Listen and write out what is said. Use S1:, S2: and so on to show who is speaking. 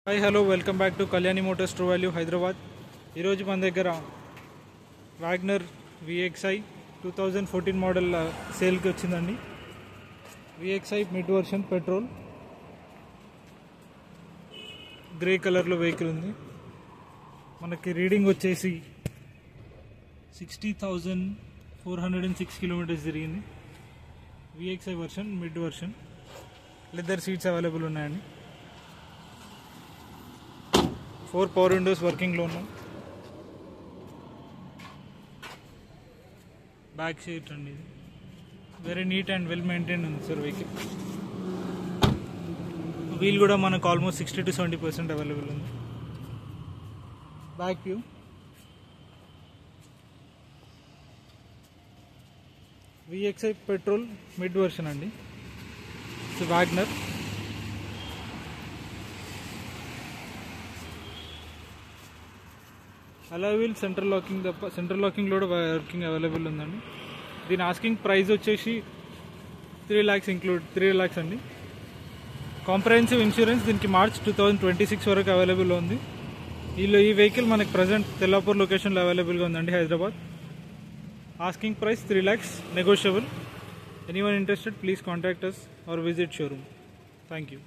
S1: Hi hello welcome back to Kalyani Motors true value Hyderabad. ఈరోజు మన దగ్గర వాగ్నర్ VXi 2014 మోడల్ సేల్కి వచ్చిందండి. VXi mid version petrol grey కలర్లో వెహికల్ ఉంది. మనకి రీడింగ్ వచ్చేసి 60,406 కిలోమీటర్స్ తిరిగింది. VXi version mid version, leather seats available ఉన్నాయండి. 4 పవర్ విండోస్ వర్కింగ్లో ఉన్నాయి. బ్యాక్ సీట్ అండి, ఇది very neat and well maintain ఉంది సార్ వెహికల్. వీల్ కూడా మనకు ఆల్మోస్ట్ 60 to 70% అవైలబుల్ ఉంది. Back view, VXi petrol mid version అండి. ఇది WagonR. Alloy wheel central locking కూడా వర్కింగ్ అవైలబుల్ ఉందండి. దీని ఆస్కింగ్ ప్రైస్ వచ్చేసి 3 lakhs ఇంక్లూడ్ 3 lakhs అండి. కాంప్రహెన్సివ్ ఇన్సూరెన్స్ దీనికి మార్చ్ 2026 వరకు అవైలబుల్ ఉంది. ఈ వెహికల్ మనకి ప్రజెంట్ తెల్లాపూర్ లొకేషన్లో అవైలబుల్గా ఉందండి, Hyderabad. Asking price 3 lakhs, negotiable. Anyone interested please contact us or visit showroom. Thank you.